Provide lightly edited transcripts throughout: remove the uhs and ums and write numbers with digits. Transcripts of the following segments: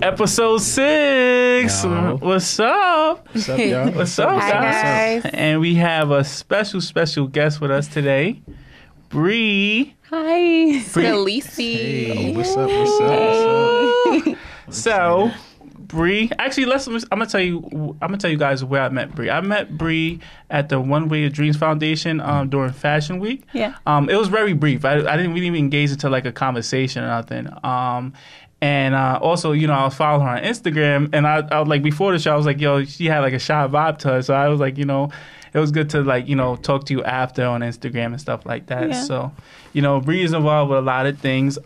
Episode 6. Yo. What's up? What's up, y'all? What's up, Hi, guys. And we have a special guest with us today, Bri. Hi. Scalesse. Hey, what's up? So, Bri, actually, I'm gonna tell you guys where I met Bri. I met Bri at the One Way of Dreams Foundation during Fashion Week. Yeah. It was very brief. I didn't really engage into like a conversation or nothing. And also, you know, I was following her on Instagram, and I was like, before the show, I was like, yo, she had like a shy vibe to her. So I was like, you know, it was good to like, you know, talk to you after on Instagram and stuff like that. Yeah. So, you know, Bri is involved with a lot of things.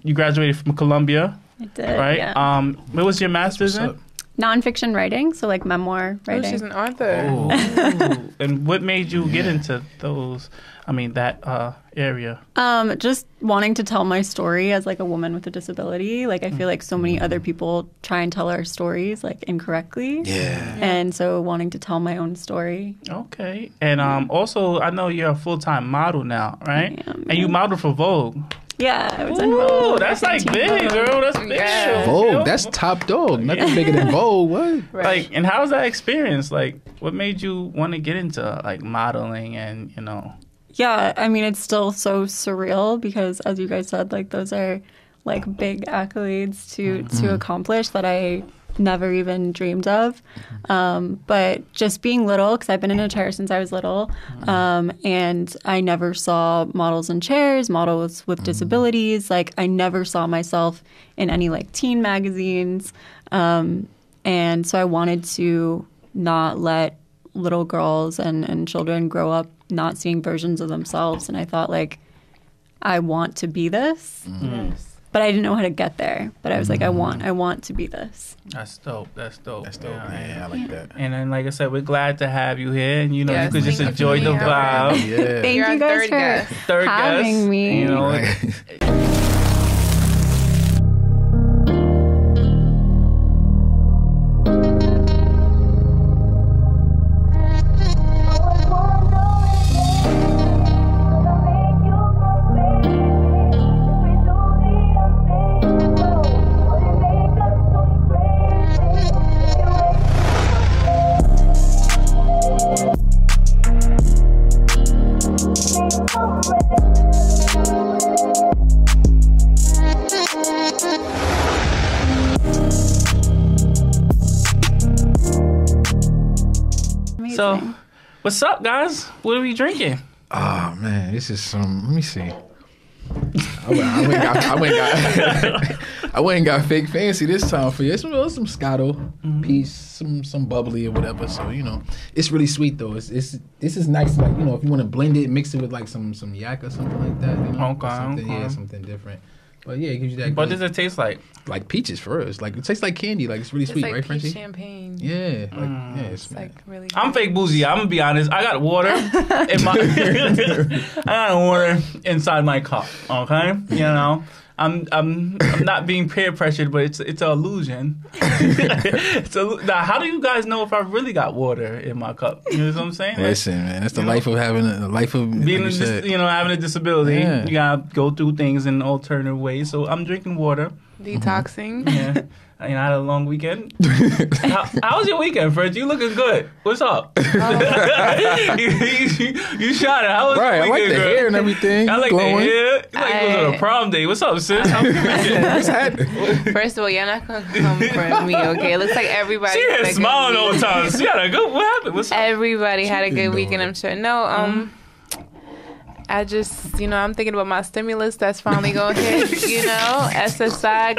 You graduated from Columbia, I did. right? Yeah. What was your master's in? Nonfiction writing, so like memoir writing. Oh, she's an author. Oh. And what made you get into that area? Just wanting to tell my story as like a woman with a disability. Like I feel like so many other people try and tell our stories like incorrectly. Yeah. And so wanting to tell my own story. Okay. And also, I know you're a full-time model now, right? I am, And you modeled for Vogue. Yeah, I was in Ooh, Vogue. that's like big, girl. That's big. Yeah. Vogue, that's top dog. Nothing bigger than Vogue. What? Right. Like, and how was that experience? Like, what made you want to get into like modeling and, you know? Yeah, I mean, it's still so surreal because, as you guys said, like those are like big accolades to accomplish that I never even dreamed of. But just being little, because I've been in a chair since I was little, and I never saw models in chairs, models with disabilities. Like I never saw myself in any like teen magazines, and so I wanted to not let little girls and children grow up not seeing versions of themselves. And I thought, like, I want to be this. Yes. But I didn't know how to get there. But I was like, I want to be this. That's dope. That's dope. That's dope. Yeah, I like that. And then, like I said, we're glad to have you here, and you know, Yes, you could just thank you enjoy for the being here. vibe. Yeah. Thank You're you our guys third for guest. Third having guest, me. you know. Amazing. So, what's up, guys? What are we drinking? Oh man, this is some. Let me see. I went and got fake fancy this time for you. It's some Moscato, peach, some bubbly or whatever. So you know, it's really sweet though. This is nice. Like you know, if you want to blend it, mix it with like some yak or something like that. You know, Okay, or something, okay. yeah, something different. But yeah, it gives you that. What good- does it taste like? like peaches for us. Like it tastes like candy. Like it's really It's sweet, like right, peach Frenchie? champagne. Yeah, like It's like really good. I'm fake bougie. I'm gonna be honest. I got water in my. I got water inside my cup. Okay, you know. I'm not being peer pressured, but it's an illusion. Now, how do you guys know if I really got water in my cup? You know what I'm saying? Listen, man, that's the life of having a life of Being, like you said. having a disability, Yeah. you gotta go through things in alternative ways. So I'm drinking water. Detoxing. Yeah, I had a long weekend. How was your weekend, Fred? You looking good? What's up? you shot it. How was Right, your I like weekend, the girl? hair and everything. I like glowing. the hair. You like you was on a prom day. What's up, sis? How was your weekend? What's happening? First of all, you're not gonna come for me, okay? It looks like everybody. She had a had good smiling all the week. time. She had a good. What happened? What's up? Everybody had a She good didn't weekend, know I'm sure. No, I just, I'm thinking about my stimulus that's finally going to hit, SSI,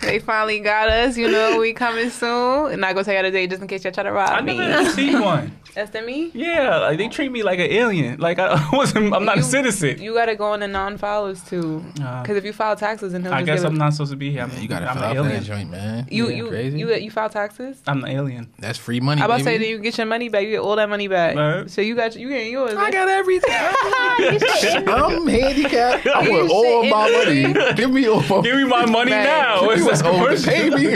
they finally got us, we coming soon. And not going to tell you the date just in case y'all try to rob I me. never seen one. SME? Yeah, like they treat me like an alien. Like I'm not a citizen. You got to go on the non-filers too. Because if you file taxes, then he'll I just guess give I'm not supposed to be here. You gotta I'm fill an out for that alien. joint, man. You crazy? you file taxes? I'm an alien. That's free money. I about to say baby. that you get your money back. You get all that money back. Right. So you getting yours. I got everything. I'm handicapped. I You want all my shouldn't money. Give me all. Give me my money Right. now. You It's was a owed to commercial. pay me.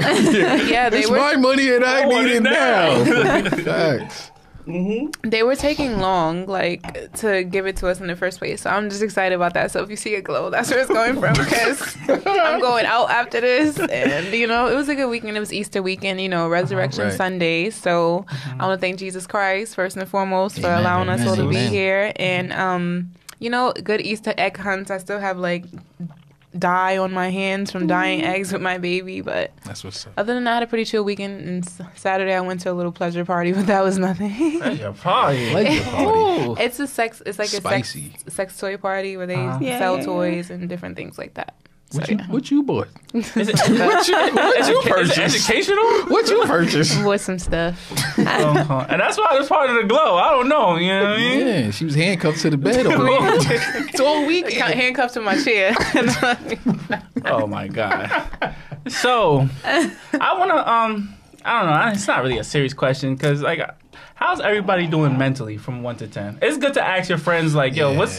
Yeah, they It's were. my money and I want need it it now. now. Facts. they were taking long, like, to give it to us in the first place. So I'm just excited about that. So if you see a glow, that's where it's going from, because I'm going out after this. And, you know, it was a good weekend. It was Easter weekend, you know, Resurrection Sunday. So I want to thank Jesus Christ, first and foremost, for allowing us all to be here. And, you know, good Easter egg hunts. I still have, like, dye on my hands from dyeing eggs with my baby, but that's what's up. Other than that, I had a pretty chill weekend. And Saturday, I went to a little pleasure party, but that was nothing. Pleasure party. It's a sex. It's like Spicy. a sex toy party where they sell toys and different things like that. So, What you bought? Is it purchased? Educational? What you purchased? Bought some stuff. And that's why it's part of the glow. I don't know. You know what I mean? Yeah, she was handcuffed to the bed all weekend. Handcuffed to my chair. Oh my God. So I wanna I don't know. It's not really a serious question because like, how's everybody doing mentally from 1 to 10? It's good to ask your friends like, yo, what's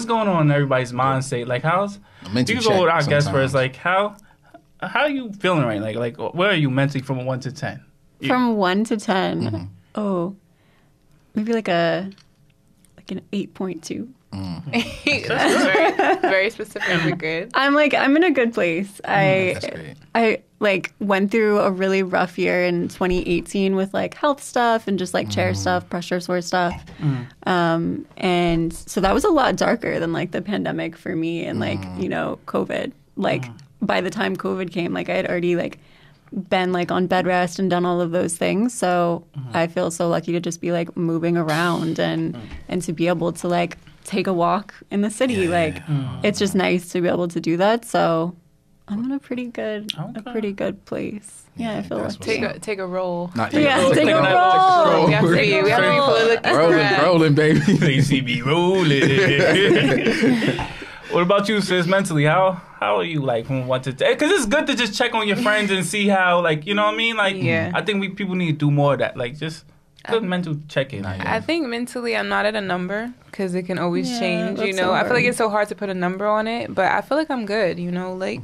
going on in everybody's mind state? Like, how's you can go with our guest first. Like, how are you feeling right? Like where are you mentally from 1 to 10? From 1 to 10, oh, maybe like an 8.2. very, very specific and good. I'm in a good place. That's great. I like went through a really rough year in 2018 with like health stuff and just like chair stuff, pressure sore stuff. And so that was a lot darker than like the pandemic for me and like, you know, COVID. Like by the time COVID came, like I had already like been like on bed rest and done all of those things. So I feel so lucky to just be like moving around and to be able to like take a walk in the city. It's just nice to be able to do that. So I'm in a pretty good place. Yeah, I feel like take a roll. Take a roll. We have to be rolling, baby. They see me rolling. What about you, sis? Mentally, how are you like from 1 to 10? Because it's good to just check on your friends and see how, like, you know what I mean? Like, I think people need to do more of that. Like, just good mental check-in. I think mentally I'm not at a number because it can always change, you know. So I feel like it's so hard to put a number on it, but I feel like I'm good, you know, like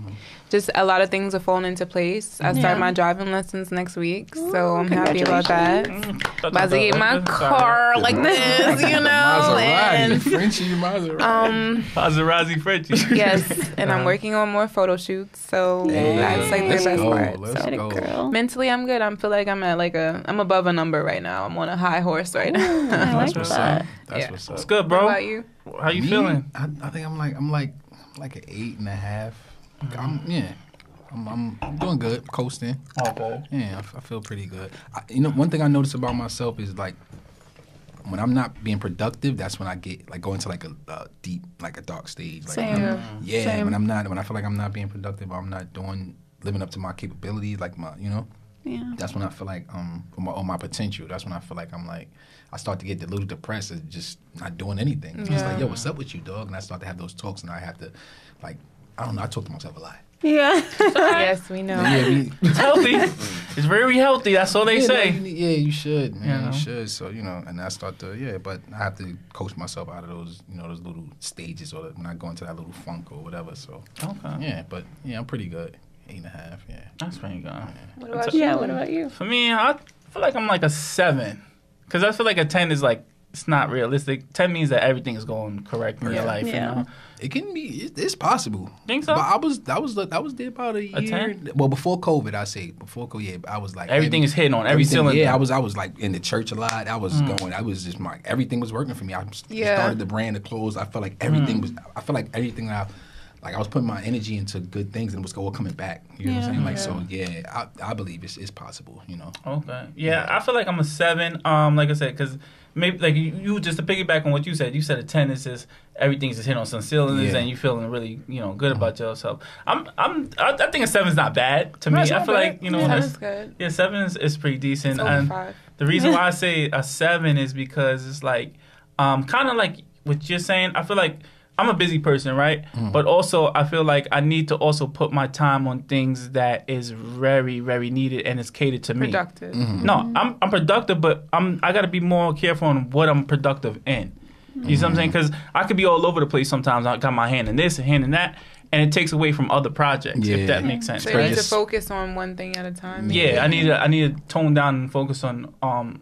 just a lot of things are falling into place. I start my driving lessons next week, so I'm happy about that. About to get my car like this, you know. Maserati, Frenchie Maserati. Maserati Frenchie. Yes, and I'm working on more photo shoots, so that's like the best part. Let's go. Mentally, I'm good. I feel like I'm at I'm above a number right now. I'm on a high horse right now. I like that. That's what's up. It's good, bro. What about you? How you feeling? I think I'm like an 8.5. I'm doing good, coasting. Okay. Yeah, I feel pretty good. You know, one thing I notice about myself is like when I'm not being productive, that's when I get like go into like a deep, like a dark stage. Like, Same. Yeah, when I feel like I'm not being productive, or I'm not living up to my capabilities, like that's when I feel like on my potential. That's when I feel like I start to get a little depressed and just not doing anything. It's just like, yo, what's up with you, dog? And I start to have those talks, and I have to like, I don't know, I talk to myself a lot. Yeah. Yes, we know. It's healthy. It's very healthy. That's all they say. You should, man. You know? You should. So, you know, and I start to, but I have to coach myself out of those, you know, those little stages or when I go into that little funk or whatever. So, I'm pretty good. 8.5, That's pretty good. What about you? What about you? For me, I feel like I'm like a 7. Because I feel like a 10 is like, it's not realistic. 10 means that everything is going correct in your life, you know? It can be. It's possible. Think so? But I was there about a year. A 10? Well, before COVID, I say before COVID. I was like everything is hitting on every cylinder. Yeah, I was like in the church a lot. I was going. I was just everything was working for me. I started the brand, the clothes. I felt like everything was. I felt like everything that I was putting my energy into good things and it was all coming back. You know what I'm saying? Like so, I believe it's possible. You know. Okay. Yeah, I feel like I'm a 7. Like I said, because. Maybe like you just to piggyback on what you said. You said a 10 is just everything's just hitting on some cylinders and you feeling really good about yourself. I think a 7 is not bad to me. I feel like 7 is good. Yeah, 7 is pretty decent. It's over 5. The reason why I say a 7 is because it's like kind of like what you're saying. I feel like I'm a busy person, right? But also I feel like I need to also put my time on things that is very, very needed and is catered to me. Productive. No, I'm productive, but I got to be more careful on what I'm productive in. You see what I'm saying? Because I could be all over the place sometimes. I got my hand in this and hand in that, and it takes away from other projects. If that makes sense. So you need to focus on one thing at a time. Yeah, I need to tone down and focus on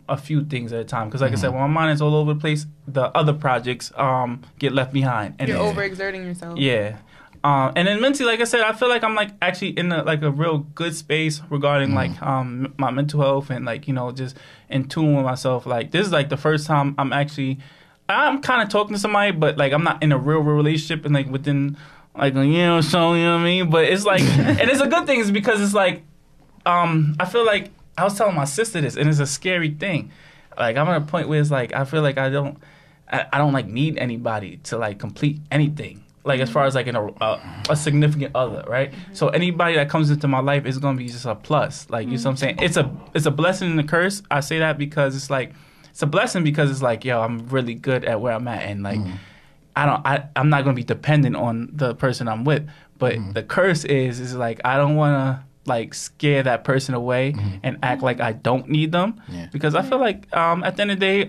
a few things at a time. Because like I said, when my mind is all over the place, the other projects get left behind. And you're overexerting yourself. Yeah. And then mentally, like I said, I feel like I'm like actually in a real good space regarding like my mental health and like, you know, just in tune with myself. Like this is like the first time I'm kind of talking to somebody, but like I'm not in a real relationship and like within like, so, you know what I mean? But it's like, and it's a good thing is because it's like, I feel like I was telling my sister this and it's a scary thing. Like I'm at a point where it's like, I feel like I don't like need anybody to like complete anything. Like as far as like a significant other, right? So anybody that comes into my life is gonna be just a plus. Like you know what I'm saying? It's a blessing and a curse. I say that because it's like it's a blessing because it's like, yo, I'm really good at where I'm at and like I'm not gonna be dependent on the person I'm with. But the curse is like I don't wanna like scare that person away and act like I don't need them. Because I feel like at the end of the day,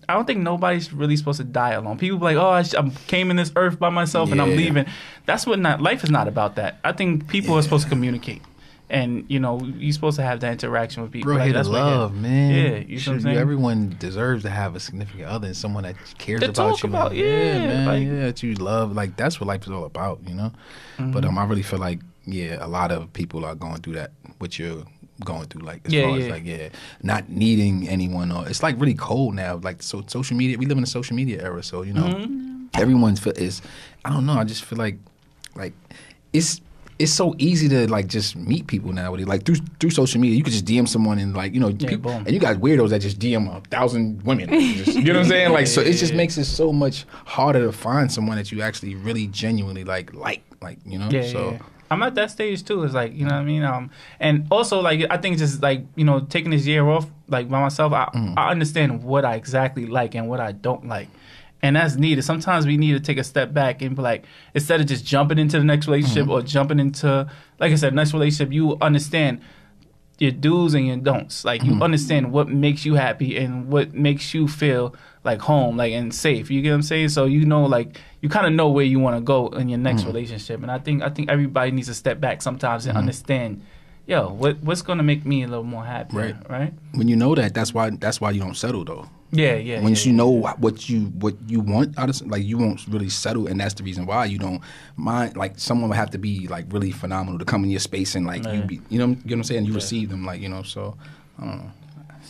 I don't think nobody's really supposed to die alone. People be like, oh, I came in this earth by myself and I'm leaving. That's what life is not about that. I think people are supposed to communicate. And, you know, you're supposed to have that interaction with people. Bro, like, that's love, man. Yeah, you know what I'm saying? Everyone deserves to have a significant other and someone that cares about you. Man. Like, that you love. Like, that's what life is all about, you know? But I really feel like, a lot of people are going through that, what you're going through, like as far as like not needing anyone, or it's like really cold now, like social media. We live in a social media era, so you know everyone's is. I don't know. I just feel like it's so easy to like just meet people nowadays. Like through social media, you could just DM someone and like you know, people, and you got weirdos that just DM 1,000 women. You know what I'm saying? Like so, it just makes it so much harder to find someone that you actually really genuinely like you know. I'm at that stage too. It's like, you know what I mean? And also like I think just like, you know, taking this year off like by myself, I understand what I exactly like and what I don't like. And that's needed. Sometimes we need to take a step back and be like, instead of just jumping into the next relationship or jumping into, like I said, next relationship, you understand your do's and your don'ts. Like you understand what makes you happy and what makes you feel like home, like and safe. You get what I'm saying? So you know, like you kind of know where you want to go in your next relationship. And I think everybody needs to step back sometimes and understand, yo, what's gonna make me a little more happy, right? When you know that's why you don't settle though. Once you know what you want out of, like you won't really settle, and that's the reason why you don't mind. Like someone would have to be like really phenomenal to come in your space and like you be, you know what I'm saying? You receive them, like, you know. So I don't know.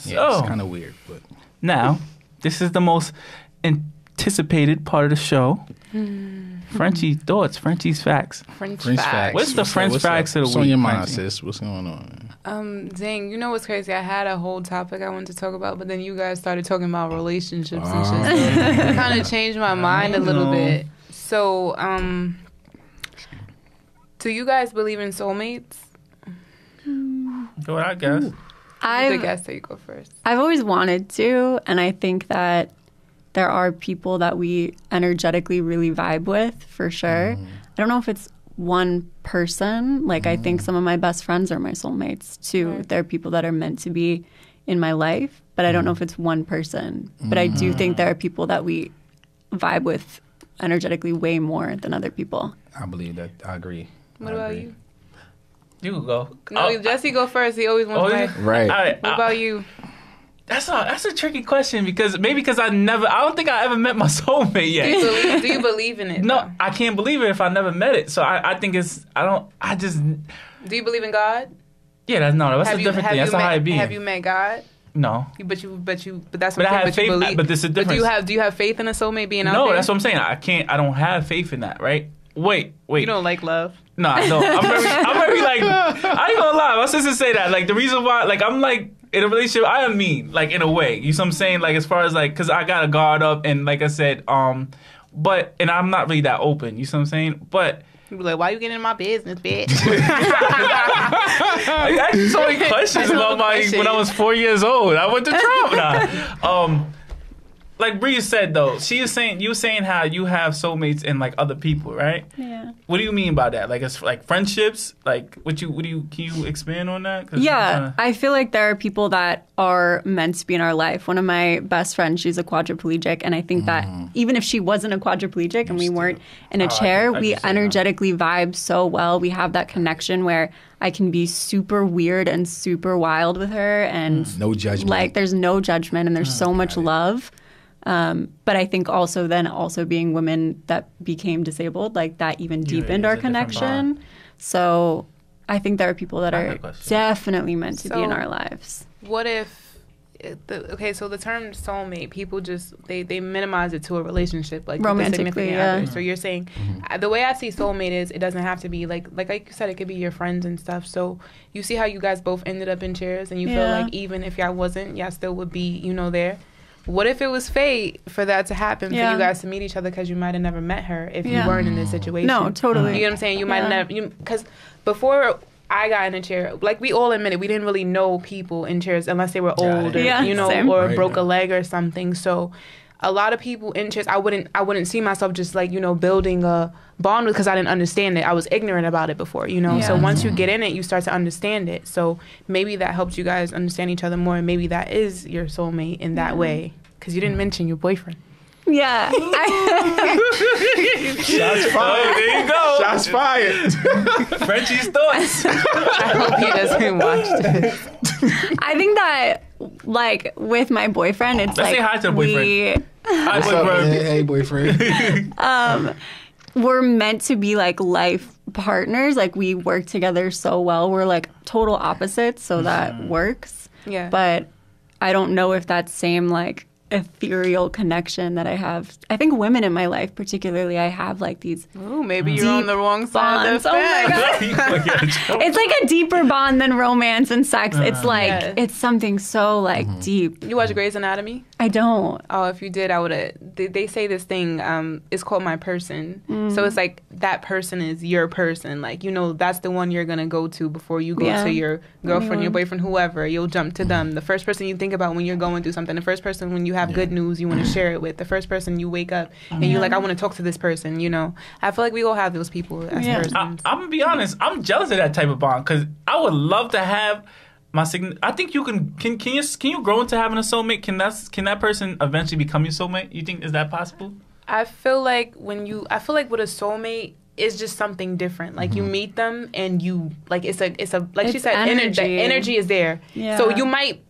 Yeah, it's kind of weird, but now this is the most anticipated part of the show. Frenchie thoughts, Frenchie's facts. French facts. What's the French facts of the week? What's on your mind, sis? What's going on? Dang, you know what's crazy? I had a whole topic I wanted to talk about, but then you guys started talking about relationships and shit. So it kind of changed my mind a little bit. So, do you guys believe in soulmates? Go ahead, I guess. I guess that you go first. I've always wanted to, and I think that there are people that we energetically really vibe with, for sure. I don't know if it's one person. Like, I think some of my best friends are my soulmates, too. Right. There are people that are meant to be in my life, but I don't know if it's one person. But I do think there are people that we vibe with energetically way more than other people. I believe that. I agree. What about you? You can go. No, Jesse go first. He always wants to. Right. All right. What about you? That's a tricky question because I don't think I ever met my soulmate yet. Do you believe in it? No, though? I can't believe it if I never met it. So I think do you believe in God? Yeah, that's a different thing. That's a high being. Have you met God? No. But that's but I have faith. You believe. But this is different. But do you have faith in a soulmate being out there? No, that's what I'm saying. I don't have faith in that, right? Wait. You don't like love? No, I don't. I'm very like, I ain't gonna lie. My sister say that. Like, the reason why, like, I'm like, in a relationship, I am mean, like, in a way. You know what I'm saying? Like, as far as, like, because I got a guard up, and like I said, and I'm not really that open. You know what I'm saying? But you be like, why you getting in my business, bitch? I asked so many questions about when I was 4 years old. I went to Trump now. like Bri said though, you saying how you have soulmates in like other people, right? Yeah. What do you mean by that? Like it's like friendships? Like can you expand on that? Yeah, I feel like there are people that are meant to be in our life. One of my best friends, she's a quadriplegic, and I think that even if she wasn't a quadriplegic and we weren't in a chair, we energetically vibe so well. We have that connection where I can be super weird and super wild with her, and no judgment. Like there's no judgment, and there's so much love. But I think also being women that became disabled, like that even deepened our connection. So I think there are people that are definitely meant to be in our lives. What if, so the term soulmate, people just, they minimize it to a relationship, like romantically, yeah. So you're saying, the way I see soulmate is, it doesn't have to be like you said, it could be your friends and stuff. So you see how you guys both ended up in chairs, and you feel like even if y'all wasn't, y'all still would be, there. What if it was fate for that to happen, for you guys to meet each other, because you might have never met her if you weren't in this situation? No, totally. You know what I'm saying? You might have never, because before I got in a chair, like we all admitted, we didn't really know people in chairs unless they were old or, or broke a leg or something. So a lot of people in chairs, I wouldn't see myself just like, building a bond with, because I didn't understand it. I was ignorant about it before, So once you get in it, you start to understand it. So maybe that helps you guys understand each other more, and maybe that is your soulmate in that way. Because you didn't mention your boyfriend. Yeah. Shots fired. Oh, there you go. Shots fired. Frenchie's thoughts. I hope he doesn't watch this. I think that, like, with my boyfriend, it's Let's like... say hi to the boyfriend. Hi, What's up, boyfriend. man? Hey, boyfriend. We're meant to be, like, life partners. Like, we work together so well. We're, like, total opposites, so that works. Yeah. But I don't know if that same, like, ethereal connection that I have. I think women in my life, particularly, I have like these. Ooh, maybe you're on the wrong side bonds. of the fence. Oh my God. It's like a deeper bond than romance and sex. It's like it's something so like deep. You watch Grey's Anatomy? I don't. Oh, if you did, I would have. They say this thing. It's called My Person. So it's like that person is your person. Like that's the one you're gonna go to before you go to your girlfriend, your boyfriend, whoever. You'll jump to them. The first person you think about when you're going through something. The first person when you have good news you want to share it with. The first person you wake up and you're like, I want to talk to this person. I feel like we all have those people as persons. I'm gonna be honest. I'm jealous of that type of bond, because I would love to have my I think you can you grow into having a soulmate? Can that person eventually become your soulmate? You think is that possible? I feel like with a soulmate, it's just something different. Like you meet them and you like it's like she said, energy. The energy is there. Yeah. So you might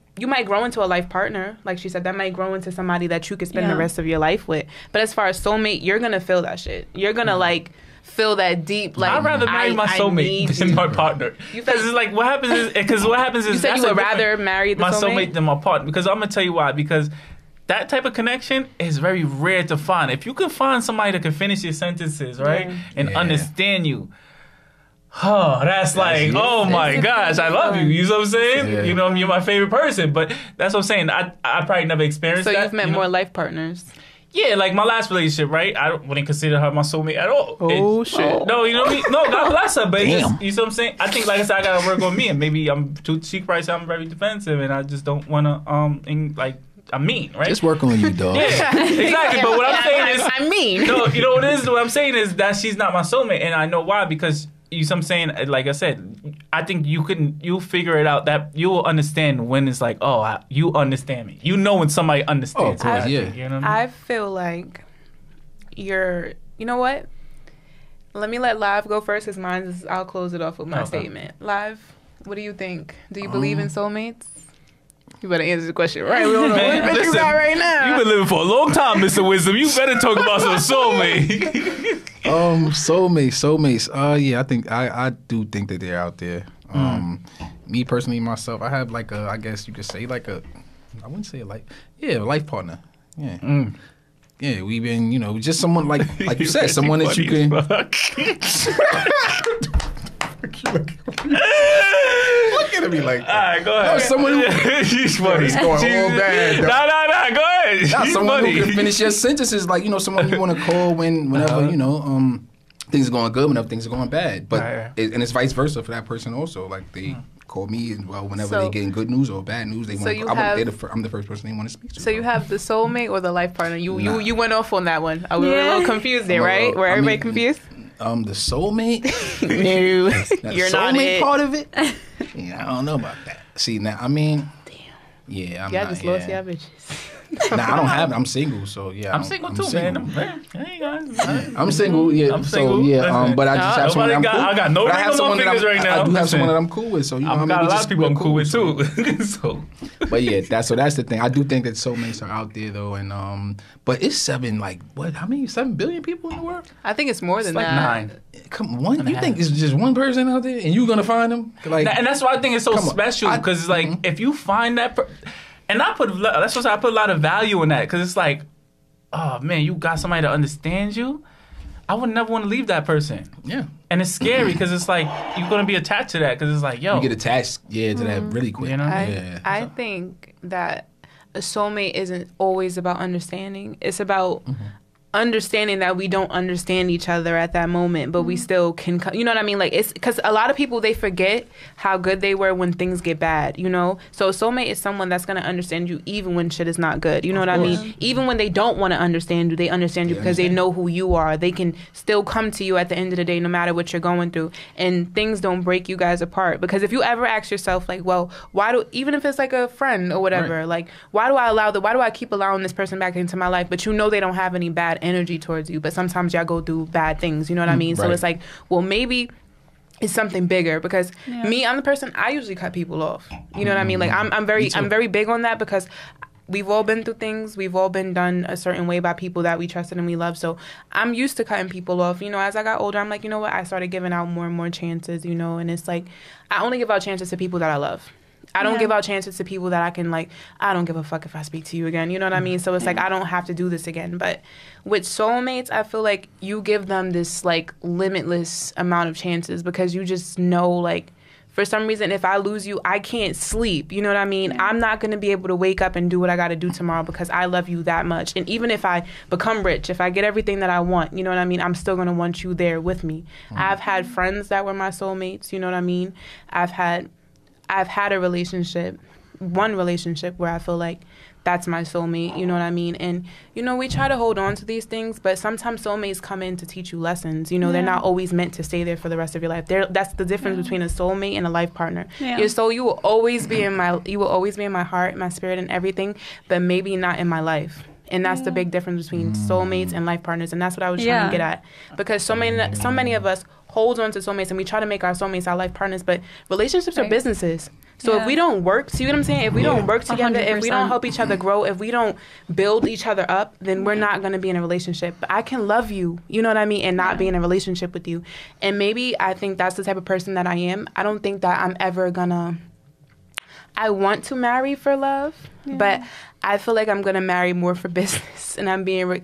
grow into a life partner, like she said. That might grow into somebody that you could spend the rest of your life with. But as far as soulmate, you're gonna feel that shit. You're gonna like feel that deep. Like I'd rather marry my soulmate than my partner. Because it's like what happens is you said you would rather marry my soulmate than my partner. Because I'm gonna tell you why. Because that type of connection is very rare to find. If you can find somebody that can finish your sentences, right, and understand you, that's like, oh my gosh, I love you. You know what I'm saying? Yeah. You're my favorite person. But that's what I'm saying. I probably never experienced that. So you've met more life partners. Yeah, like my last relationship, right? I wouldn't consider her my soulmate at all. Oh, shit. No, you know what I mean? No, God bless her, but you know what I'm saying? I think, like I said, I gotta work on me, and maybe she probably said I'm very defensive, and I just don't wanna, I'm mean, right? Just work on you, dog. Yeah, exactly. But what I'm saying is, I'm mean. No, you know what it is? What I'm saying is that she's not my soulmate, and I know why, because you see what I'm saying? Like I said, I think you'll figure it out, that you will understand when it's like, you understand me. You know when somebody understands me. Yeah. You know what I feel like you know what? Let me let Live go first, because I'll close it off with my statement. Live, what do you think? Do you believe in soulmates? You better answer the question right. We don't know what you got right now. You've been living for a long time, Mr. Wisdom. You better talk about some soulmate. Soulmates. Yeah, I think I do think that they're out there. Me personally, myself, I have like I guess you could say like I wouldn't say a life partner. Yeah. Yeah, we've been, just someone like you said, someone that you can. Look at me like that. All right, go ahead. No, someone who she's funny. It's going all bad. No, go ahead. She's someone funny. who can finish your sentences, like someone you want to call whenever things are going good, whenever things are going bad. But and it's vice versa for that person also. Like they call me, and whenever So- they getting good news or bad news, they So want. you I'm have- the first person they want to speak to. So you have the soulmate or the life partner? Nah. You went off on that one. I was a Yeah. little confused there, right? Were everybody confused? The soulmate. No, Now, you're the not soulmate it. part of it. Yeah, I don't know about that. See now, I mean, yeah, I'm Yeah, not. just lost Yeah. your bitches. Nah, I don't have it. I'm single, so yeah. I'm single too, man. Hey guys. I'm single, yeah. I'm so single. yeah, Listen. but I just have someone Nobody that I'm cool. I got no but I ring have on my someone that fingers I'm- right now. I do have Listen. someone that I'm cool with, so you know, I've got a lot of people I'm cool with so. too. So, But yeah, that's the thing. I do think that soulmates are out there though, and but it's 7 billion people in the world? I think it's more it's than like that. 9. Come on, And a you think half. it's just one person out there, and you gonna find them? Like, And that's why I think it's so Come on. special because it's like if you find that, and that's what I put a lot of value in that because it's like, oh man, you got somebody that understands you. I would never want to leave that person, yeah, and it's scary because it's like you're gonna be attached to that because it's like, yo, you get attached, to that really quick. You know? Yeah. I think that a soulmate isn't always about understanding. It's about understanding that we don't understand each other at that moment, but we still can, you know what I mean? Like, it's because a lot of people, they forget how good they were when things get bad, you know? So a soulmate is someone that's going to understand you even when shit is not good. You know what I mean? Even when they don't want to understand you, they understand you because they know who you are. They can still come to you at the end of the day, no matter what you're going through. And things don't break you guys apart. Because if you ever ask yourself, like, well, even if it's like a friend or whatever, like, why do I keep allowing this person back into my life? But you know they don't have any bad energy towards you, but sometimes y'all go through bad things, you know what I mean? So Right. it's like, well, maybe it's something bigger because me, I'm the person, I usually cut people off. You know what I mean? Like I'm very big on that because we've all been through things. We've all been done a certain way by people that we trusted and we love. So I'm used to cutting people off. You know, as I got older, I'm like, you know what? I started giving out more and more chances, you know, and it's like, I only give out chances to people that I love. I don't give out chances to people that I can, like, I don't give a fuck if I speak to you again. You know what I mean? So it's like, I don't have to do this again. But with soulmates, I feel like you give them this, like, limitless amount of chances because you just know, like, for some reason, if I lose you, I can't sleep. You know what I mean? I'm not going to be able to wake up and do what I got to do tomorrow because I love you that much. And even if I become rich, if I get everything that I want, you know what I mean? I'm still going to want you there with me. I've had friends that were my soulmates. You know what I mean? I've had one relationship where I feel like that's my soulmate, you know what I mean? And, you know, we try to hold on to these things, but sometimes soulmates come in to teach you lessons. You know, they're not always meant to stay there for the rest of your life. That's the difference between a soulmate and a life partner. Yeah. Your soul, you will always be in my heart, my spirit and everything, but maybe not in my life. And that's the big difference between soulmates and life partners. And that's what I was trying to get at. Because so many of us hold on to soulmates and we try to make our soulmates our life partners, but relationships are businesses. So if we don't work, see what I'm saying? If we don't work together, 100%. if we don't help each other grow, if we don't build each other up, then we're not going to be in a relationship. But I can love you, you know what I mean, and not be in a relationship with you. And maybe I think that's the type of person that I am. I don't think that I'm ever I want to marry for love, but I feel like I'm going to marry more for business. And I'm being... Well,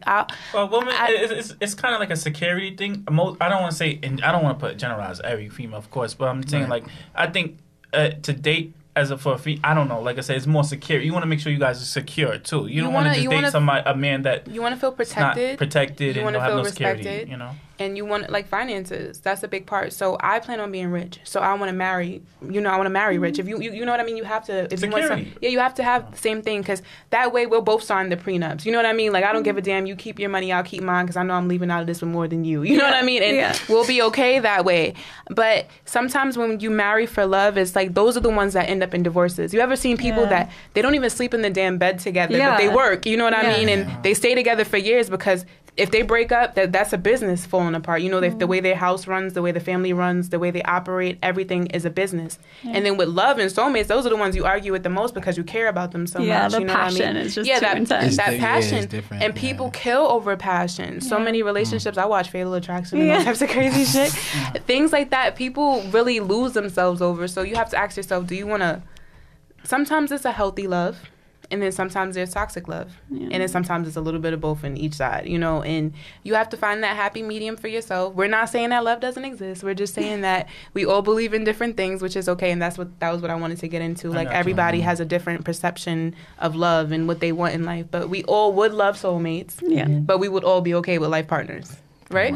women, it's kind of like a security thing. I don't want to say, and I don't want to generalize every female, of course, but I'm saying, like, I think to date for a female, I don't know, like I said, it's more secure. You want to make sure you guys are secure, too. You don't want to just date a man that... You want to feel protected. Not protected you and don't have no security, respected, you know? And you want, like, finances. That's a big part. So I plan on being rich. So I want to marry, I want to marry rich. If you know what I mean? You have to... If security. You want you have to have the same thing because that way we'll both sign the prenups. You know what I mean? Like, I don't give a damn. You keep your money, I'll keep mine because I know I'm leaving out of this with more than you. You know what I mean? And we'll be okay that way. But sometimes when you marry for love, it's like those are the ones that end up in divorces. You ever seen people that they don't even sleep in the damn bed together, but they work. You know what I mean? And they stay together for years because... If they break up, that's a business falling apart. You know, the way their house runs, the way the family runs, the way they operate, everything is a business. And then with love and soulmates, those are the ones you argue with the most because you care about them so much. The you know passion what I mean? is just too intense. That passion. It's different, and people kill over passion. So many relationships. I watch Fatal Attraction and all types of crazy shit. Things like that, people really lose themselves over. So you have to ask yourself, do you want to... Sometimes it's a healthy love. And then sometimes there's toxic love. And then sometimes it's a little bit of both on each side, you know. And you have to find that happy medium for yourself. We're not saying that love doesn't exist. We're just saying that we all believe in different things, which is okay. And that was what I wanted to get into. Like, everybody has a different perception of love and what they want in life. But we all would love soulmates. But we would all be okay with life partners. Right?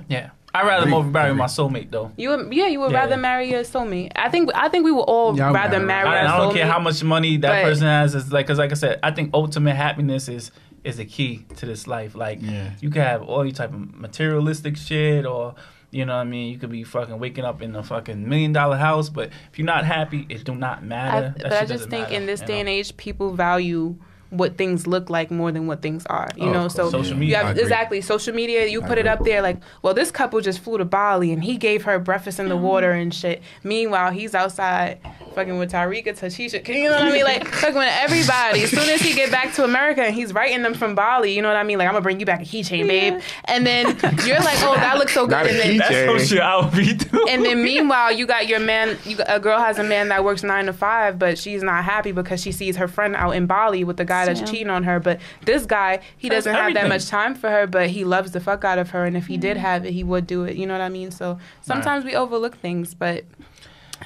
Yeah. I'd rather marry my soulmate though. You would rather marry your soulmate. I think we would all rather marry our soulmate. I don't care how much money that person has. Is like, because like I said, I think ultimate happiness is the key to this life. Like, you can have all your type of materialistic shit, or you know what I mean. You could be fucking waking up in a fucking $1 million house, but if you're not happy, it do not matter. But I just think in this day and age, people value what things look like more than what things are, you know. So social media, exactly, social media. You put it up there like, well, this couple just flew to Bali and he gave her breakfast in the water and shit. Meanwhile, he's outside fucking with Tarika, Tashisha, you know what I mean? Like fucking with everybody. As soon as he get back to America and he's writing them from Bali, you know what I mean? Like, I'm gonna bring you back a keychain, babe. And then you're like, oh, that looks so good. And then, that's some shit I would be doing. And then meanwhile, you got your man. A girl has a man that works 9 to 5, but she's not happy because she sees her friend out in Bali with the guy that's cheating on her. But this guy, he doesn't have that much time for her, but he loves the fuck out of her. And if he did have it, he would do it. You know what I mean? So sometimes we overlook things, but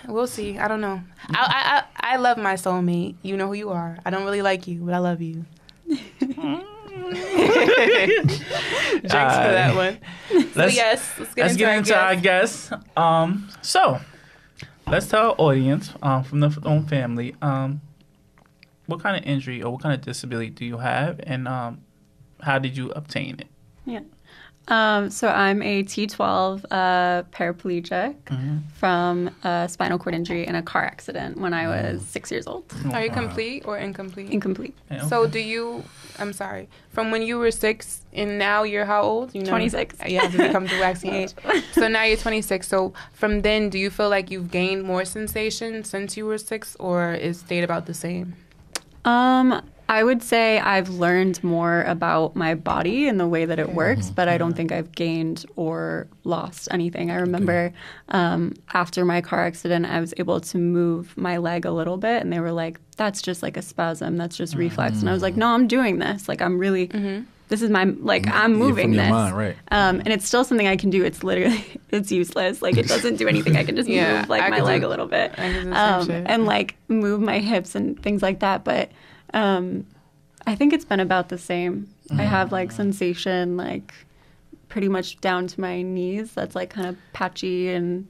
we'll see. I don't know. I love my soulmate. You know who you are. I don't really like you, but I love you. Drinks for that one. Let's get into our guest. So let's tell our audience from the own family what kind of injury or what kind of disability do you have, and how did you obtain it? Yeah. So I'm a T12 paraplegic from a spinal cord injury in a car accident when I was 6 years old. Are you complete or incomplete? Incomplete. Yeah, So I'm sorry, from when you were 6 and now you're how old? 26. You have to become the waxing age. So now you're 26. So from then, do you feel like you've gained more sensation since you were 6, or is stayed about the same? I would say I've learned more about my body and the way that it works, but I don't think I've gained or lost anything. I remember after my car accident, I was able to move my leg a little bit, and they were like, that's just like a spasm. That's just reflex. And I was like, no, I'm doing this. Like, I'm really, this is my, like, I'm moving this. Mind, right. And it's still something I can do. It's literally, it's useless. Like, it doesn't do anything. I can just move, like, my leg a little bit. And, like, move my hips and things like that. But I think it's been about the same. I have like sensation like pretty much down to my knees. That's like kind of patchy and.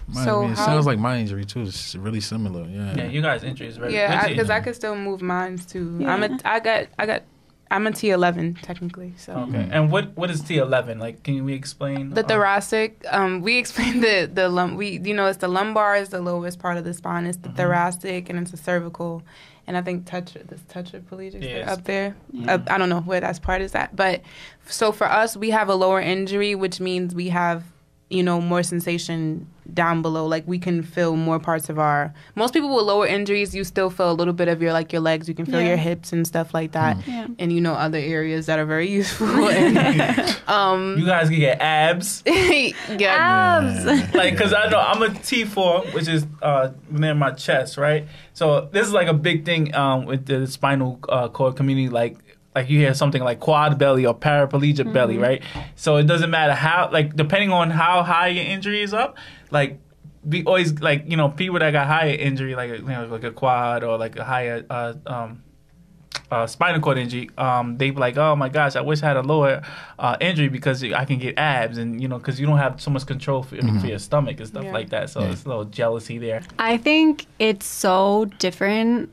It sounds like my injury too. It's really similar. Yeah. You guys' injury is very. Yeah, because I could still move mine too. Yeah. I'm a T11 technically. So. Okay. And what is T11? Like, can we explain the thoracic? We explained it's the lumbar is the lowest part of the spine. It's the thoracic, and it's the cervical. And I think tetraplegic up there. Yeah. I don't know where that part is at. But so for us, we have a lower injury, which means we have, more sensation down below. Like, we can feel more parts of most people with lower injuries, you still feel a little bit of your legs. You can feel your hips and stuff like that. And, other areas that are very useful. And, you guys can get abs. Abs. Like, because I know I'm a T4, which is near my chest, right? So this is like a big thing with the spinal cord community, like you hear something like quad belly or paraplegic belly, right? So it doesn't matter how, like, depending on how high your injury is up, like, we always, like, people that got higher injury, like, like a quad or like a higher spinal cord injury, they be like, oh my gosh, I wish I had a lower injury because I can get abs, and, because you don't have so much control for your stomach and stuff like that. So it's a little jealousy there. I think it's so different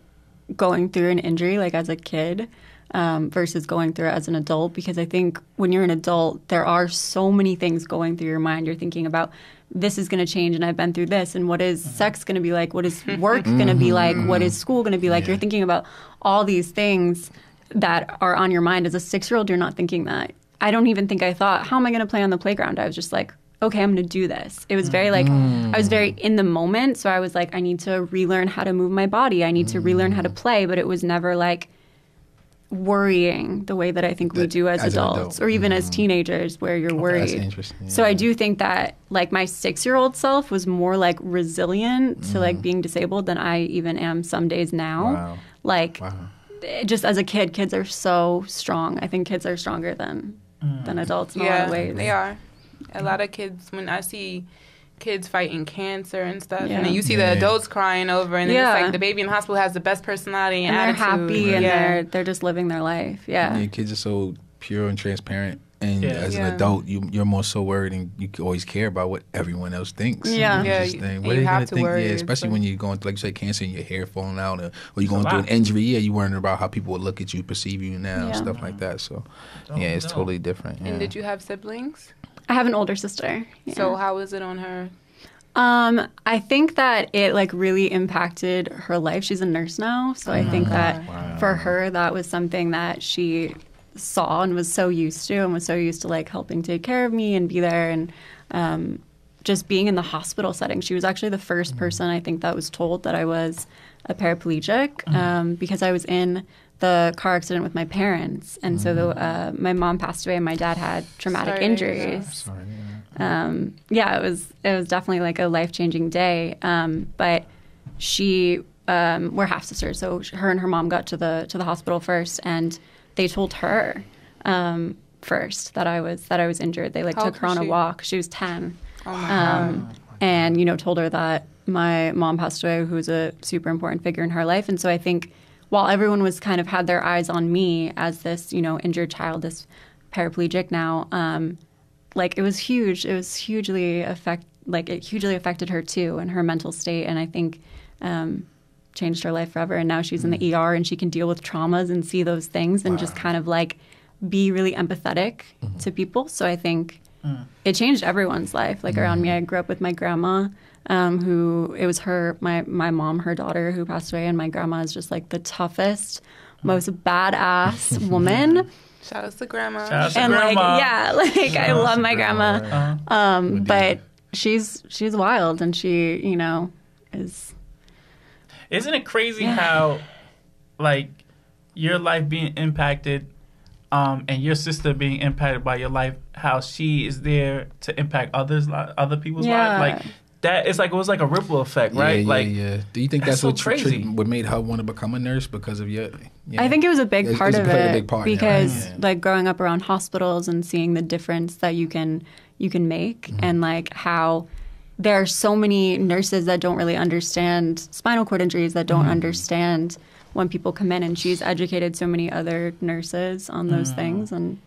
going through an injury, like, as a kid. Versus going through it as an adult, because I think when you're an adult, there are so many things going through your mind. You're thinking about, this is going to change, and I've been through this, and what is sex going to be like? What is work going to be like? What is school going to be like? You're thinking about all these things that are on your mind. As a 6-year-old, you're not thinking that. I don't even think I thought, how am I going to play on the playground? I was just like, okay, I'm going to do this. It was very like, I was very in the moment. So I was like, I need to relearn how to move my body. I need to relearn how to play. But it was never like worrying the way that I think we do as adults or even as teenagers, where you're worried. That's interesting. Yeah. So I do think that like my 6-year-old self was more like resilient to like being disabled than I even am some days now. Wow. Like just as a kid, kids are so strong. I think kids are stronger than adults in a lot of ways. They are. A lot of kids, when I see kids fighting cancer and stuff, and then you see the adults crying over, and then it's like the baby in the hospital has the best personality and they're attitude. happy and they're just living their life. Yeah, kids are so pure and transparent. And Yeah. as an Yeah. adult, you're more so worried, and you always care about what everyone else thinks. Yeah. You Yeah, just you- think, and what are you they have gonna to think? worry. Yeah, It's especially like- when you're going through, like you say, cancer and your hair falling out, or you're going a through an lot. injury. Yeah, you're worrying about how people would look at you, perceive you now, Yeah. stuff like that. So, Dope, yeah, it's dope. totally different. Yeah. And did you have siblings? I have an older sister. Yeah. So how was it on her? I think that it like really impacted her life. She's a nurse now, so I think that for her that was something that she saw and was so used to, and was so used to like helping take care of me and be there, and just being in the hospital setting. She was actually the first person I think that was told that I was a paraplegic, because I was in the car accident with my parents, and so my mom passed away and my dad had traumatic Sorry. injuries. Sorry. Yeah, it was definitely like a life-changing day. But she, we're half sisters, so her and her mom got to the hospital first, and they told her first that I was injured. They like How took old her on was a she? walk. She was 10, Oh my God. and told her that my mom passed away, who was a super important figure in her life. And so I think while everyone was kind of had their eyes on me as this injured child, this paraplegic now. Like it was huge. It was hugely it hugely affected her too and her mental state. And I think changed her life forever. And now she's in the ER and she can deal with traumas and see those things and just kind of like be really empathetic to people. So I think it changed everyone's life. Like around me, I grew up with my grandma, who it was my mom, her daughter, who passed away, and my grandma is just like the toughest, most badass woman. Shout out to grandma. Shout out to And grandma. I love my grandma. Uh-huh. But she's wild, and she, is. Isn't it crazy Yeah. how, like, your life being impacted, and your sister being impacted by your life, how she is there to impact other people's Yeah. lives? Like that, it's like it was like a ripple effect, right? Yeah, like, yeah. Do you think that's that's, so what crazy. what made her want to become a nurse because of your? Yeah. I think it was a big It's- part it's of played it a big part in it, because, right? Yeah. like, growing up around hospitals and seeing the difference that you can make, and like how there are so many nurses that don't really understand spinal cord injuries, that don't understand when people come in, and she's educated so many other nurses on those things, and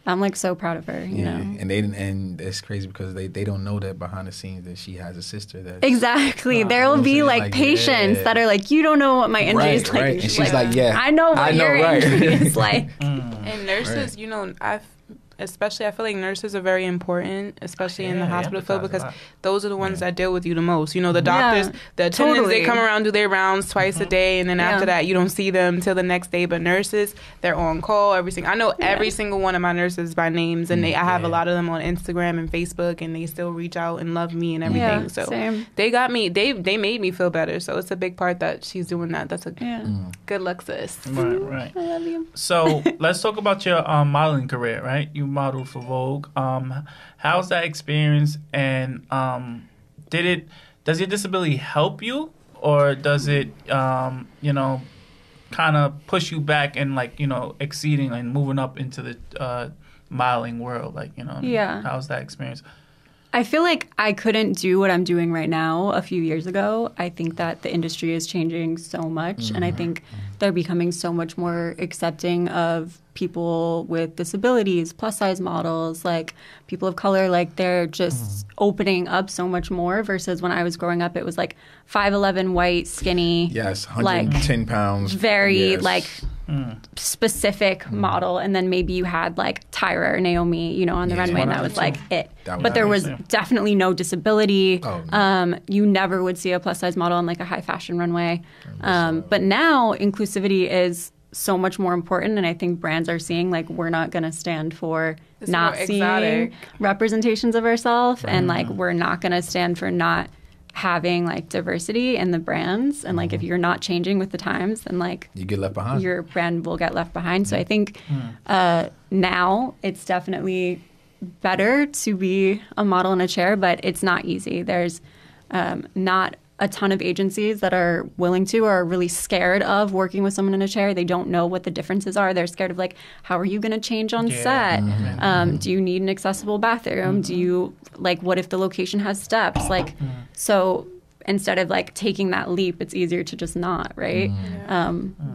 I'm like so proud of her. You know. And it's crazy because they don't know that behind the scenes that she has a sister that Exactly. There will you know be what I'm like saying? Like, patients yeah. that are like, you don't know what my injury is like. right. And she's like, yeah, I know what your right. injury is like. And nurses, I feel like nurses are very important, especially in the Yeah, hospital empathize field, a because lot. those are the ones that deal with you the most. The doctors, the attendants, totally. they come around, do their rounds twice a day, and then Yeah. after that, you don't see them till the next day. But nurses, they're on call, everything. I know every single one of my nurses by names, and I have a lot of them on Instagram and Facebook, and they still reach out and love me and everything. Yeah, so same. they got me. They made me feel better. So it's a big part that she's doing that. That's a good luck, sis. right. I love you. So let's talk about your modeling career, right? You modeled for Vogue. How's that experience? And does your disability help you, or does it, kind of push you back and exceeding and moving up into the modeling world? Yeah. How's that experience? I feel like I couldn't do what I'm doing right now a few years ago. I think that the industry is changing so much, and I think they're becoming so much more accepting of people with disabilities, plus size models, like people of color. Like they're just opening up so much more versus when I was growing up, it was like 5'11", white, skinny. Yes, 110 pounds. Very yes. specific model, and then maybe you had like Tyra or Naomi, on the runway, and that was like it. But there was definitely no disability. Oh, no. You never would see a plus size model on like a high fashion runway. But now inclusivity is so much more important, and I think brands are seeing like we're not going to stand for It's not more seeing exotic. representations of ourselves, and like we're not going to stand for not having like diversity in the brands, and like if you're not changing with the times, then like You get left behind. your brand will get left behind. So I think now it's definitely better to be a model in a chair, but it's not easy. There's not a ton of agencies that are willing to or are really scared of working with someone in a chair. They don't know what the differences are. They're scared of like, how are you going to change on set? Do you need an accessible bathroom? Do you what if the location has steps? So instead of like taking that leap, it's easier to just not, right?